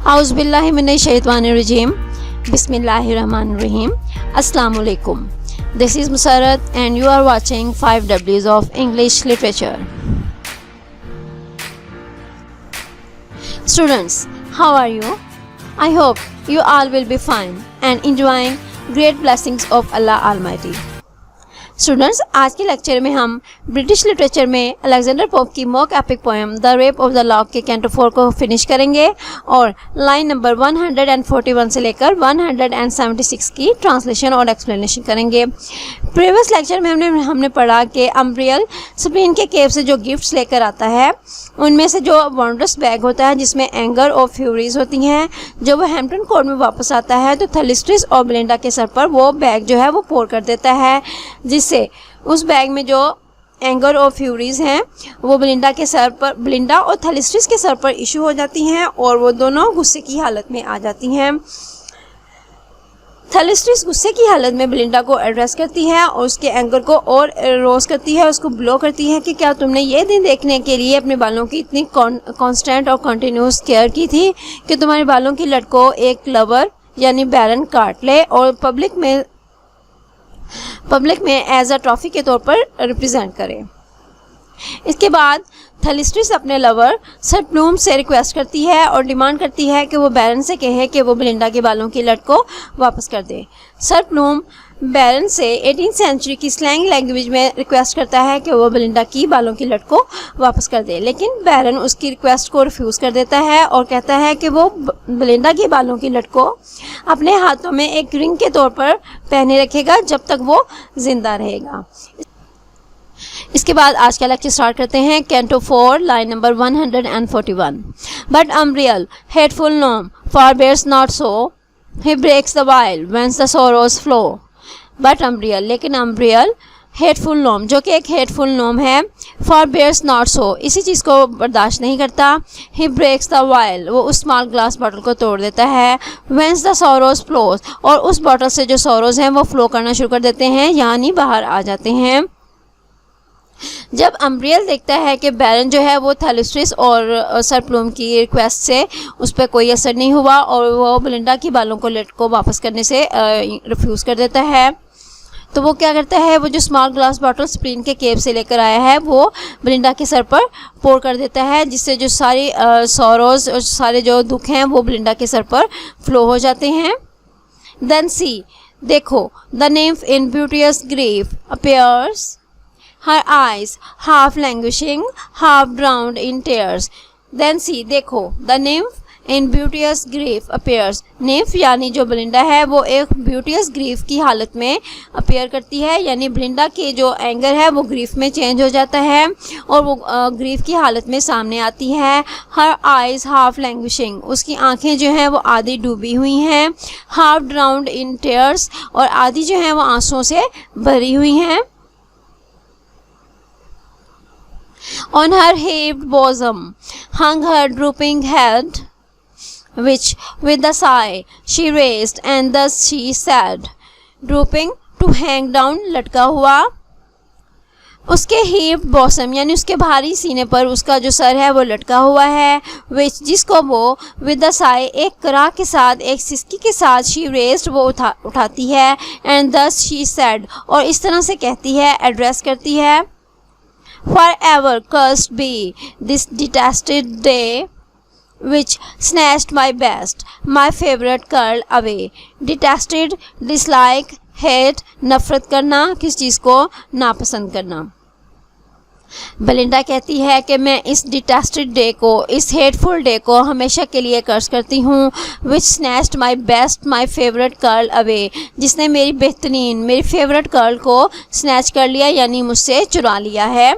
Auzubillahiminash-shaytanir-rajim. Bismillahir-rahmanir-rahim. Assalamualaikum. This is Musarat and you are watching 5 W's of English Literature. Students, how are you? I hope you all will be fine and enjoying great blessings of Allah Almighty. Students, आज के lecture में हम British literature में Alexander Pope की mock epic poem the rape of the lock के canto 4 को finish करेंगे और लाइन नंबर 141 से लेकर 176 की ट्रांसलेशन और एक्सप्लेनेशन करेंगे। प्रीवियस लेक्चर में हमने पढ़ा कि अम्ब्रियल स्प्लिन के केव से जो गिफ्ट्स लेकर आता है उनमें से जो वंडरस बैग होता है जिसमें एंगर और फ्यूरीज होती हैं, जब वो हैम्पटन कोर्ट में वापस आता है तो थलिस्ट्रिस और बेलिंडा के सर पर वो बैग जो है वो पोर कर देता है, जिससे उस बैग में जो एंगर और फ्यूरीज हैं वो बेलिंडा और थलिस्ट्रिस के सर पर इशू हो जाती हैं और वो दोनों गुस्से की हालत में आ जाती हैं। थलिस्ट्रिस गुस्से की हालत में बेलिंडा को एड्रेस करती है और उसके एंगर को और रोज करती है, उसको ब्लो करती है कि क्या तुमने ये दिन देखने के लिए अपने बालों की इतनी कांस्टेंट और कंटिन्यूस केयर की थी कि तुम्हारे बालों की लट को एक लवर यानी बैरन काट ले और पब्लिक में एज अ ट्रॉफी के तौर पर रिप्रेजेंट करे। इसके बाद थलिस्ट्रिस अपने लवर सर प्लूम से रिक्वेस्ट करती है और डिमांड करती है कि वो बैरन से कहे कि वो बेलिंडा के बालों की लट को वापस कर दे। सर प्लूम बैरन से 18th सेंचुरी की स्लैंग लैंग्वेज में रिक्वेस्ट करता है कि वो बेलिंडा की बालों की लट को वापस कर दे, लेकिन बैरन उसकी रिक्वेस्ट को रिफ्यूज़ कर देता है और कहता है कि वो बेलिंडा की बालों की लट को अपने हाथों में एक रिंग के तौर पर पहने रखेगा जब तक वो जिंदा रहेगा। इसके बाद आज का लेक्चर स्टार्ट करते हैं। Canto 4 line number 141। But Umbriel hateful gnome forbears not so, he breaks the vial whence the sorrows flow. But Umbriel, लेकिन अम्ब्रियल हेटफुल नोम जो कि एक हेटफुल नोम है, फॉरबेयर्स नॉट सो इसी चीज़ को बर्दाश्त नहीं करता, ही ब्रेक्स द वाइल वो उस स्मॉल ग्लास बॉटल को तोड़ देता है, व्हेंस द सोरोज फ्लोज और उस बॉटल से जो सोरोज हैं वो फ्लो करना शुरू कर देते हैं यानी बाहर आ जाते हैं। जब अम्ब्रियल देखता है कि बैरन जो है वो थलिस्ट्रिस और सर प्लूम की रिक्वेस्ट से उस पर कोई असर नहीं हुआ और वो बेलिंडा की बालों को लट को वापस करने से रिफ्यूज़ कर देता है, तो वो क्या करता है, वो जो स्मॉल ग्लास बॉटल स्प्लिन के केव से लेकर आया है वो बेलिंडा के सर पर पोर कर देता है, जिससे जो सारी सोरोज और सारे जो दुख हैं वो बेलिंडा के सर पर फ्लो हो जाते हैं। देन सी, देखो, the nymph in beauteous grief appears, her eyes half languishing, half drowned in tears. Then see, देखो, the nymph in beauteous grief appears. nymph यानी जो बेलिंडा है वो एक beauteous grief की हालत में अपीयर करती है, यानी बेलिंडा के जो एंगर है वो ग्रीफ में चेंज हो जाता है और वो ग्रीफ की हालत में सामने आती है। her eyes half languishing, उसकी आंखें जो हैं वो आधी डूबी हुई हैं, half drowned in tears और आधी जो हैं वो आंसुओं से भरी हुई हैं। On her heaved bosom hung her drooping head, which with a sigh she raised, and thus she said, drooping to hang down, लटका हुआ। उसके heaved bosom यानी उसके भारी सीने पर उसका जो सर है वो लटका हुआ है, which जिसको वो with a sigh एक कराह के साथ एक सिसकी के साथ she raised वो उठाती है, and thus she said और इस तरह से कहती है, एड्रेस करती है, forever cursed be this detested day which snatched my best, my favorite curl away. Detested, dislike, hate, नफरत करना, किस चीज़ को नापसंद करना। बेलिंडा कहती है कि मैं इस डिटेस्टेड डे को, इस हेटफुल डे को हमेशा के लिए कर्स करती हूँ, which snatched my best my favourite curl away, जिसने मेरी बेहतरीन मेरी फेवरेट कर्ल को स्नैच कर लिया यानी मुझसे चुरा लिया है।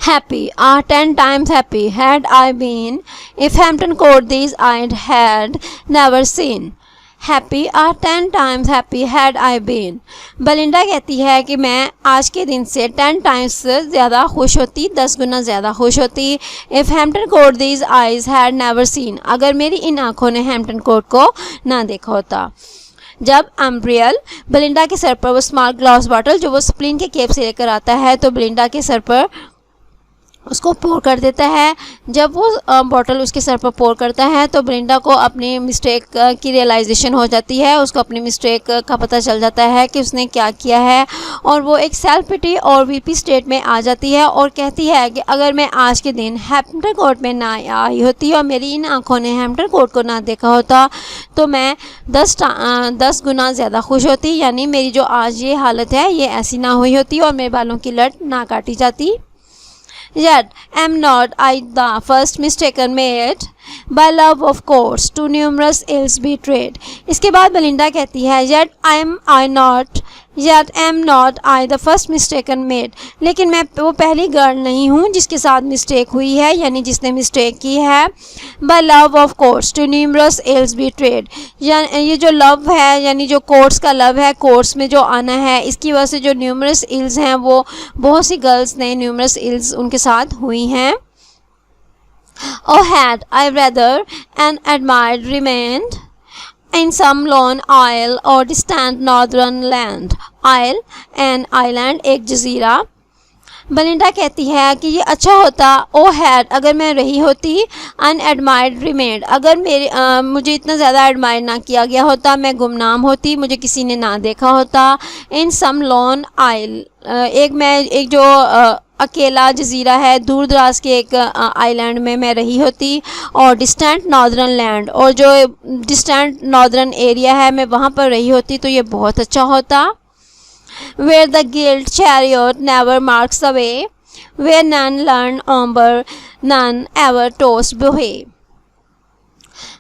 Happy, 10 times happy had I been, if Hampton Court these I'd had never seen. Happy, 10 times happy had I been. Belinda कहती है कि मैं आज के दिन से 10 टाइम्स ज़्यादा खुश होती, 10 गुना ज़्यादा खुश होती, if Hampton Court these eyes had never seen, अगर मेरी इन आँखों ने हैम्पटन कोर्ट को ना देखा होता। जब अम्ब्रियल बेलिंडा के सर पर वो स्मॉल ग्लास बॉटल जो वो स्प्लिन के केव से लेकर आता है तो बेलिंडा के सर पर उसको पोर कर देता है। जब वो बॉटल उसके सर पर पोर करता है तो ब्रिंडा को अपनी मिस्टेक की रियलाइजेशन हो जाती है, उसको अपनी मिस्टेक का पता चल जाता है कि उसने क्या किया है, और वो एक सेल्फ पिटी और वीपी स्टेट में आ जाती है और कहती है कि अगर मैं आज के दिन हैम्पटन कोर्ट में ना आई होती और मेरी इन आँखों ने हैम्पटन कोर्ट को ना देखा होता तो मैं 10 गुना ज़्यादा खुश होती, यानी मेरी जो आज ये हालत है ये ऐसी ना हुई होती और मेरे बालों की लट ना काटी जाती। Yet am not I the first mistaken made by love of course to numerous ills betrayed। इसके बाद बेलिंडा कहती है yet am not I the first mistaken made, लेकिन मैं वो पहली गर्ल नहीं हूँ जिसके साथ मिस्टेक हुई है, यानी जिसने मिस्टेक की है। by love of course to numerous ills betrayed, ये जो लव है यानी जो कोर्स का लव है, कोर्स में जो आना है, इसकी वजह से जो न्यूमरस इल्स हैं वो बहुत सी गर्ल्स ने न्यूमरस इल्स उनके साथ हुई हैं। Oh had I rather and admired remained in some lone isle or distant northern land, isle and island एक जजीरा। बेलिंडा कहती है कि ये अच्छा होता, ओ हैड अगर मैं रही होती, अनएडमायर्ड रिमेंड अगर मुझे इतना ज़्यादा एडमायर ना किया गया होता, मैं गुमनाम होती, मुझे किसी ने ना देखा होता। इन सम लोन आइल एक जो अकेला जजीरा है, दूर दराज के एक आइलैंड में मैं रही होती, और डिस्टेंट नॉर्दर्न लैंड और जो डिस्टेंट नॉर्दर्न एरिया है मैं वहाँ पर रही होती तो ये बहुत अच्छा होता। Where the gilt chariot never marks the way, where none learn ombre, none ever toast buhe।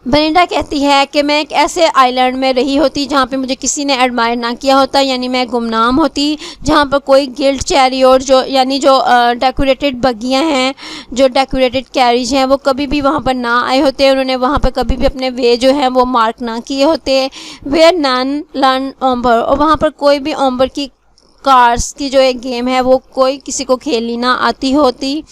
Belinda कहती है कि मैं एक ऐसे आइलैंड में रही होती जहाँ पे मुझे किसी ने एडमायर ना किया होता, यानी मैं गुमनाम होती, जहाँ पर कोई गिल्ट चैरियट जो यानी जो डेकोरेटेड बग्गियाँ हैं, जो डेकोरेटेड कैरिज हैं, वो कभी भी वहाँ पर ना आए होते, उन्होंने वहाँ पर कभी भी अपने वे जो हैं वो मार्क ना किए होते। वेयर नन लर्न ओम्बर, और वहाँ पर कोई भी ओम्बर की कार्ड्स की जो एक गेम है वो कोई किसी को खेलनी ना आती होती।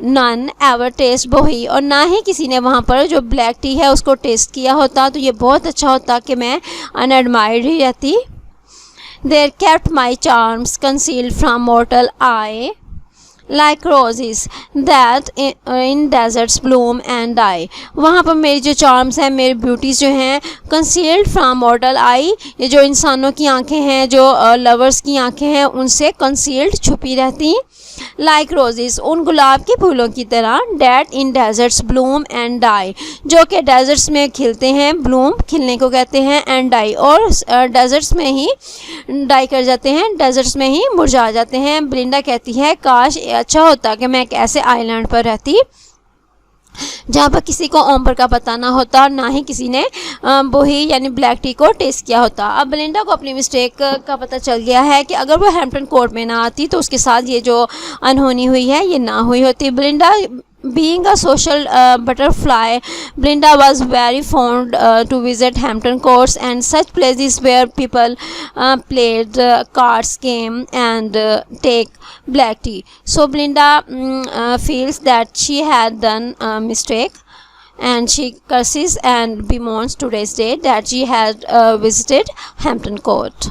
नन एवर टेस्ट बोही, और ना ही किसी ने वहाँ पर जो ब्लैक टी है उसको टेस्ट किया होता, तो ये बहुत अच्छा होता कि मैं अनएडमायर्ड ही रहती। There kept my charms concealed from mortal eye, like roses that in deserts bloom and die। वहाँ पर मेरी जो चार्म्स हैं, मेरी ब्यूटीज़ जो हैं, कंसील्ड फ्राम मॉर्टल आई, ये जो इंसानों की आंखें हैं, जो लवर्स की आंखें हैं, उनसे कंसील्ड छुपी रहती। लाइक रोजेस, उन गुलाब के फूलों की तरह, that in deserts bloom and die, जो कि डेजर्ट्स में खिलते हैं, ब्लूम खिलने को कहते हैं, एंड डाई और डेजर्ट्स में ही डाई कर जाते हैं, डेजर्ट्स में ही मुरझा जाते हैं। बेलिंडा कहती है काश अच्छा होता कि मैं एक ऐसे आइलैंड पर रहती जहाँ पर किसी को ओम्बर का पता ना होता और ना ही किसी ने बोही यानी ब्लैक टी को टेस्ट किया होता। अब बेलिंडा को अपनी मिस्टेक का पता चल गया है कि अगर वो हैम्पटन कोर्ट में ना आती तो उसके साथ ये जो अनहोनी हुई है ये ना हुई होती। Belinda being a social butterfly, Belinda was very fond to visit Hampton Courts and such places where people played cards game and take black tea. So Belinda feels that she had done a mistake, and she curses and bemoans today's day that she had visited Hampton Court.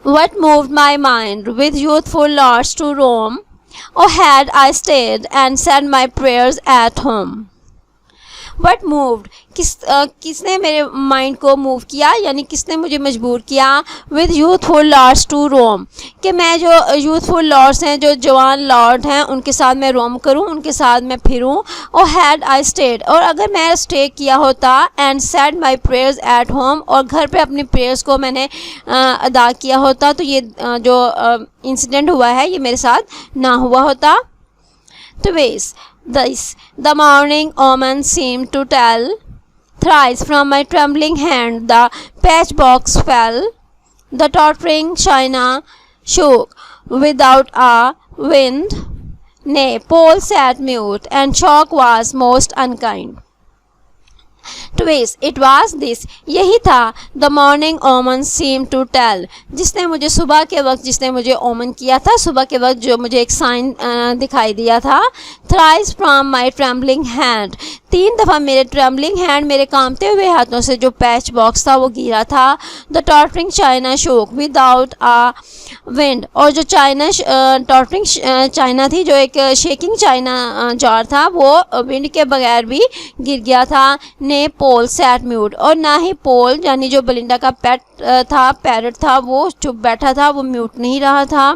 What moved my mind with youthful lords to roam, or had I stayed and said my prayers at home? What moved, किसने मेरे mind को move किया, यानी किसने मुझे मजबूर किया with youthful Lord's to रोम, कि मैं जो यूथफुल लॉर्ड्स हैं, जो जवान लॉर्ड हैं, उनके साथ मैं रोम करूं, उनके साथ मैं फिरूं। और हैड आई स्टेड, और अगर मैं स्टे किया होता, and said my prayers at home, और घर पे अपनी प्रेयर्स को मैंने अदा किया होता, तो ये जो इंसिडेंट हुआ है ये मेरे साथ ना हुआ होता। तो Thus, the morning omen seemed to tell. Thrice from my trembling hand the patchbox fell. The tottering china shook without a wind. Nay, Paul sat mute, and chalk was most unkind. Twice it was this, यही था, the morning omen seemed to tell, जिसने मुझे सुबह के वक्त, जिसने मुझे ओमन किया था, सुबह के वक्त जो मुझे एक साइन दिखाई दिया था। Thrice from my trembling hand, 3 दफ़ा मेरे ट्रम्बलिंग हैंड, मेरे कांपते हुए हाथों से जो पैच बॉक्स था वो गिरा था। द टॉटरिंग चाइना शोक विदाउट आ विंड, और जो टॉटरिंग चाइना थी, जो एक शेकिंग चाइना जार था, वो विंड के बगैर भी गिर गया था। ने पोल सैट म्यूट, और ना ही पोल यानी जो बेलिंडा का पैरट था, वो चुप बैठा था, वो म्यूट नहीं रहा था,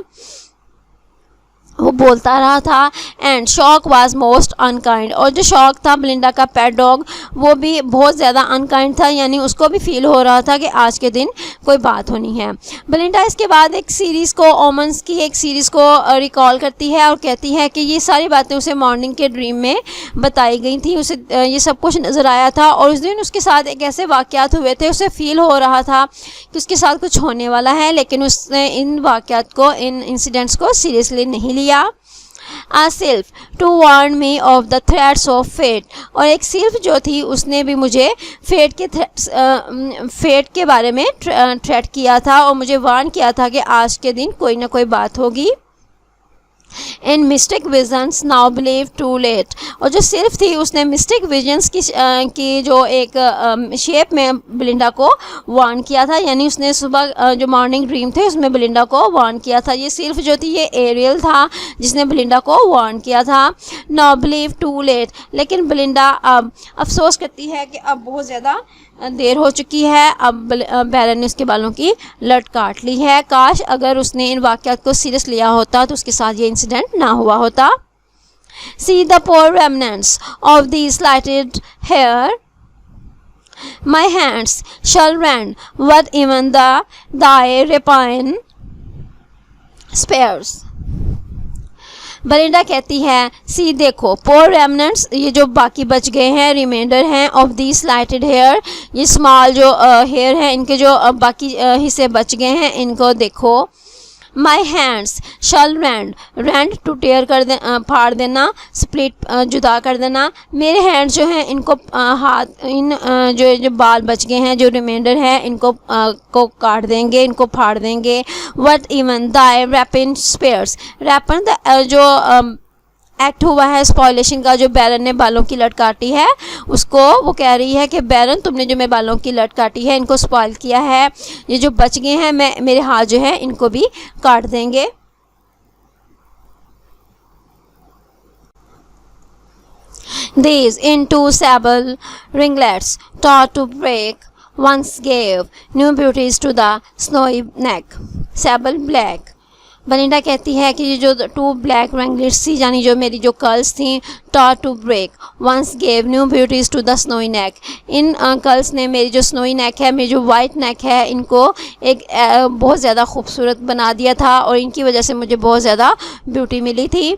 वो बोलता रहा था। And shock was most unkind, और जो शॉक था बेलिंडा का पेट डॉग, वो भी बहुत ज़्यादा अनकाइंड था, यानी उसको भी फील हो रहा था कि आज के दिन कोई बात होनी है। बेलिंडा इसके बाद एक सीरीज़ को, ओमन्स की एक सीरीज़ को रिकॉल करती है और कहती है कि ये सारी बातें उसे मॉर्निंग के ड्रीम में बताई गई थी, उसे ये सब कुछ नज़र आया था, और उस दिन उसके साथ एक ऐसे वाक़यात हुए थे, उसे फील हो रहा था कि उसके साथ कुछ होने वाला है, लेकिन उसने इन वाक़यात को, इन इंसिडेंट्स को सीरियसली नहीं लिया। A sylph to warn me of the threats of fate, और एक सिल्फ जो थी उसने भी मुझे फेट के बारे में थ्रेट किया था और मुझे वार्न किया था कि आज के दिन कोई ना कोई बात होगी। In mystic visions now believe too late, और जो सिर्फ थी उसने मिस्टिक विजन्स की जो एक शेप में बेलिंडा को वार्न किया था, यानी उसने सुबह जो मॉर्निंग ड्रीम थे उसमें बेलिंडा को वार्न किया था। ये सिर्फ जो थी ये एरियल था जिसने बेलिंडा को वार्न किया था। नाउ बिलीव टू लेट, लेकिन बेलिंडा अब अफसोस करती है कि अब बहुत ज़्यादा देर हो चुकी है, अब बैरन ने उसके बालों की लट काट ली है। काश अगर उसने इन वाक़यात को सीरियस लिया होता तो उसके साथ ये इंसिडेंट ना हुआ होता। See the poor remnants of the slighted hair, my hands shall rend what even thy rapine spares। Belinda कहती है, सी देखो, पोर रेमनेंट्स, ये जो बाकी बच गए हैं, रिमाइंडर हैं, ऑफ दी स्लाइटेड हेयर, ये स्मॉल जो हेयर हैं, इनके जो बाकी हिस्से बच गए हैं, इनको देखो। My hands shall rend to tear कर दे, फाड़ देना, स्प्लिट जुदा कर देना। मेरे हैंड्स जो हैं इनको हाथ, इन जो बाल बच गए हैं, जो रिमाइंडर है, इनको को काट देंगे, इनको फाड़ देंगे। वट इवन दाई रैपिन स्पेयर्स, रैपन जो एक्ट हुआ है स्पॉइलेशन का, जो बैरन ने बालों की लट काटी है उसको, वो कह रही है कि बैरन तुमने जो मेरे बालों की लट काटी है इनको स्पॉइल किया है, ये जो बच गए हैं मेरे हाथ जो है इनको भी काट देंगे। These into sable ringlets taught to break once gave new beauties to the snowy neck। sable black, Belinda कहती है कि ये जो 2 ब्लैक रिंगलेट्स थी, यानी जो मेरी जो कर्ल्स थी, taught to break once gave new beauties to the snowy neck, इन कर्ल्स ने मेरी जो स्नोई नेक है, मेरी जो वाइट नेक है, इनको एक बहुत ज़्यादा खूबसूरत बना दिया था, और इनकी वजह से मुझे बहुत ज़्यादा ब्यूटी मिली थी।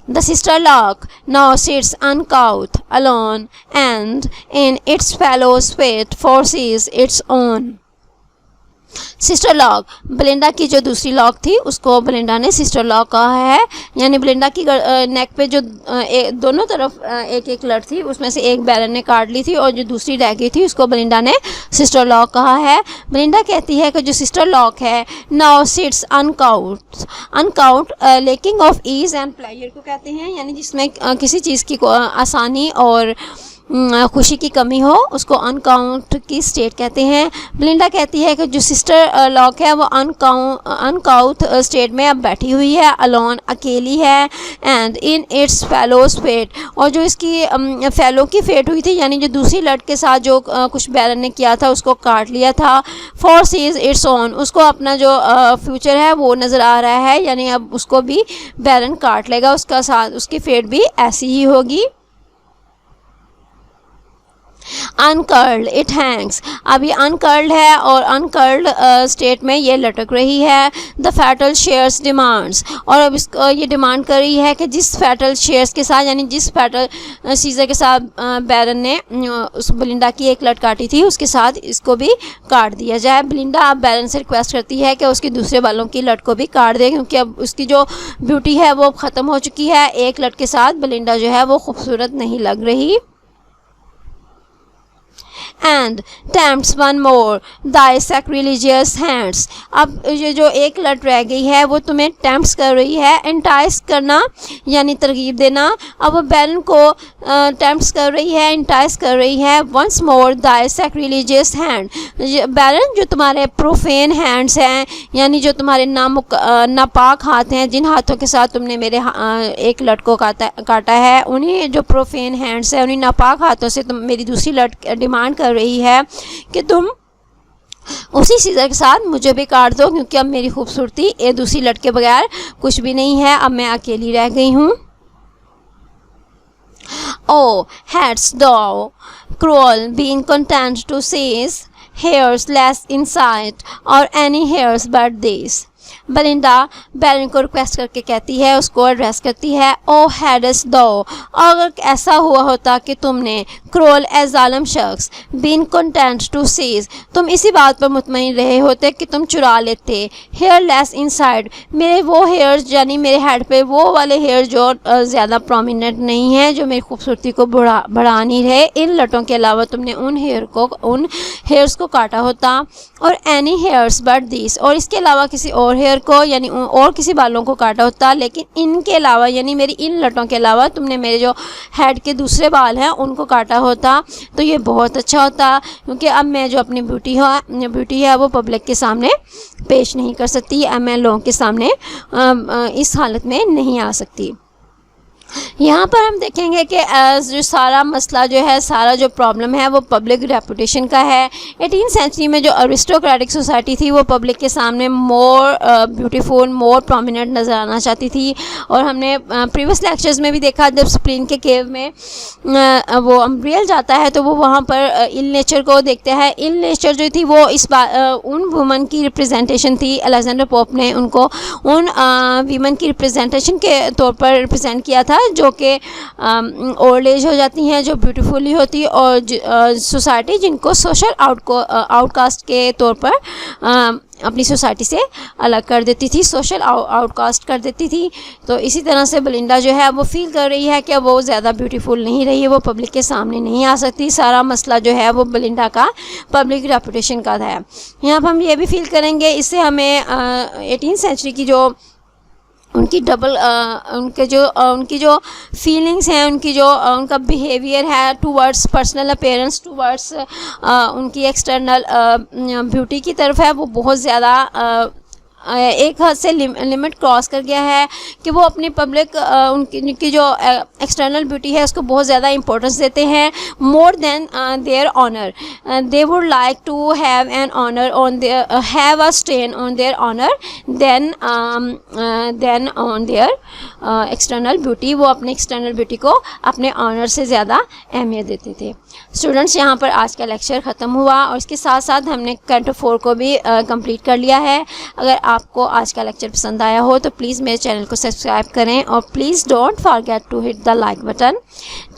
The sister lock now sits uncouth alone, and in its fellow's fate foresees its own। Sister lock, Belinda की जो दूसरी लॉक थी उसको बेलिंडा ने सिस्टर लॉक कहा है, यानी बेलिंडा की नेक पे जो दोनों तरफ एक एक लट थी, उसमें से एक बैरन ने काट ली थी, और जो दूसरी रह गई थी उसको बेलिंडा ने सिस्टर लॉक कहा है। बेलिंडा कहती है कि जो सिस्टर लॉक है, now sits uncouth lacking of ease and pleasure को कहते हैं, यानी जिसमें किसी चीज़ की आसानी और खुशी की कमी हो, उसको अनकाउंट की स्टेट कहते हैं। बेलिंडा कहती है कि जो सिस्टर लॉक है वो अनकाउंट स्टेट में अब बैठी हुई है, अलोन, अकेली है, and in its fellow's fate, और जो इसकी फेलो की फेट हुई थी, यानी जो दूसरी लट के साथ जो कुछ बैरन ने किया था उसको काट लिया था। फॉर सीज इट्स ओन, उसको अपना जो फ्यूचर है वो नज़र आ रहा है, यानी अब उसको भी बैरन काट लेगा, उसका साथ उसकी फेट भी ऐसी ही होगी। अनकर्ल्ड इट हैंग्स, अभी अनकर्ल्ड है और अनकर्ल्ड स्टेट में ये लटक रही है। द फैटल शेयर्स डिमांड्स, और अब इसको ये डिमांड कर रही है कि जिस फैटल शेयर्स के साथ, यानी जिस फैटल सीजर के साथ बैरन ने उस बेलिंडा की एक लट काटी थी, उसके साथ इसको भी काट दिया जाए। बेलिंडा अब बैरन से रिक्वेस्ट करती है कि उसके दूसरे बालों की लट को भी काट दे, क्योंकि अब उसकी जो ब्यूटी है वो ख़त्म हो चुकी है। एक लट के साथ बेलिंडा जो है वो खूबसूरत नहीं लग रही। and tempts one more thy sacrilegious hands। अब ये जो एक लट रह गई है वो तुम्हें टेम्प्ट कर रही है, एंटाइस करना यानी तरगीब देना। अब वो बैरन को टेम्प्ट कर रही है, एंटाइस कर रही है। वंस मोर दाई सैक्रिलीजियस हैंड, बैरन जो तुम्हारे प्रोफेन हैंड्स हैं यानी जो तुम्हारे नापाक हाथ हैं, जिन हाथों के साथ तुमने मेरे एक लट को काटा है, उन्हीं जो प्रोफेन हैंड्स हैं, उन्हीं नापाक हाथों से तुम मेरी दूसरी लट डिमांड कर रही है कि तुम उसी सीज़र के साथ मुझे भी काट दो, क्योंकि अब मेरी खूबसूरती ये दूसरी लट के बगैर कुछ भी नहीं है, अब मैं अकेली रह गई हूँ। Oh, hadst thou, cruel, been content to seize hairs less in sight, or any hairs but these। Belinda Baron को रिक्वेस्ट करके कहती है, उसको एड्रेस करती है, ओ हैडस दो, अगर ऐसा हुआ होता कि तुमने क्रोल ए जालिम शख्स, बीन कंटेंट टू सीज, तुम इसी बात पर मुतमईन रहे होते कि तुम चुरा लेते, हेयर लेस इनसाइड, मेरे वो हेयर्स यानी मेरे हेड पे वो वाले हेयर जो ज़्यादा प्रोमिनेंट नहीं हैं, जो मेरी खूबसूरती को बढ़ा नहीं रहे, इन लटों के अलावा तुमने उन हेयर्स को काटा होता, और एनी हेयर्स बट दिस, और इसके अलावा किसी और हेयर को यानी और किसी बालों को काटा होता, लेकिन इनके अलावा यानी मेरी इन लटों के अलावा तुमने मेरे जो हेड के दूसरे बाल हैं उनको काटा होता, तो ये बहुत अच्छा होता, क्योंकि अब मैं जो अपनी ब्यूटी है वो पब्लिक के सामने पेश नहीं कर सकती, अब मैं लोगों के सामने इस हालत में नहीं आ सकती। यहाँ पर हम देखेंगे कि जो सारा मसला जो है, सारा जो प्रॉब्लम है वो पब्लिक रेपुटेशन का है। 18th सेंचुरी में जो अरिस्टोक्रेटिक सोसाइटी थी वो पब्लिक के सामने मोर ब्यूटीफुल, मोर प्रोमिनेंट नज़र आना चाहती थी, और हमने प्रीवियस लेक्चर्स में भी देखा जब स्प्लिन के केव में वो अम्ब्रियल जाता है तो वो वहाँ पर इल नेचर को देखते हैं। इल नेचर जो थी वो उन वुमन की रिप्रेजेंटेशन थी, अलेक्जेंडर पोप ने उनको उन वीमन की रिप्रेजेंटेशन के तौर पर रिप्रेजेंट किया था जो कि ओल्ड एज हो जाती हैं, जो ब्यूटीफुली होती, और सोसाइटी जिनको सोशल आउटकास्ट के तौर पर अपनी सोसाइटी से अलग कर देती थी, सोशल आउटकास्ट कर देती थी। तो इसी तरह से बेलिंडा जो है वो फील कर रही है कि वो ज़्यादा ब्यूटीफुल नहीं रही है, वो पब्लिक के सामने नहीं आ सकती। सारा मसला जो है वो बेलिंडा का पब्लिक रेपुटेशन का है। यहाँ पर हम ये भी फील करेंगे, इससे हमें 18th सेंचुरी की जो उनकी जो फीलिंग्स हैं, उनका बिहेवियर है टूवर्ड्स पर्सनल अपीयरेंस, टूवर्ड्स उनकी एक्सटर्नल ब्यूटी की तरफ है, वो बहुत ज़्यादा एक हद से लिमिट क्रॉस कर गया है कि वो अपनी पब्लिक उनकी जो एक्सटर्नल ब्यूटी है उसको बहुत ज़्यादा इंपॉर्टेंस देते हैं, more than their honour. They would like to have an honour on their, have a stain on their honour than on their external beauty. वो अपने एक्सटर्नल ब्यूटी को अपने ऑनर से ज़्यादा अहमियत देते थे। स्टूडेंट्स, यहाँ पर आज का लेक्चर ख़त्म हुआ, और इसके साथ साथ हमने करंट अफेयर को भी कंप्लीट कर लिया है। अगर आपको आज का लेक्चर पसंद आया हो तो प्लीज़ मेरे चैनल को सब्सक्राइब करें, और please don't forget to hit the like button.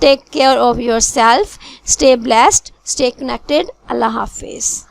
Take care of your self, stay blessed, stay connected. अल्लाह हाफिज़।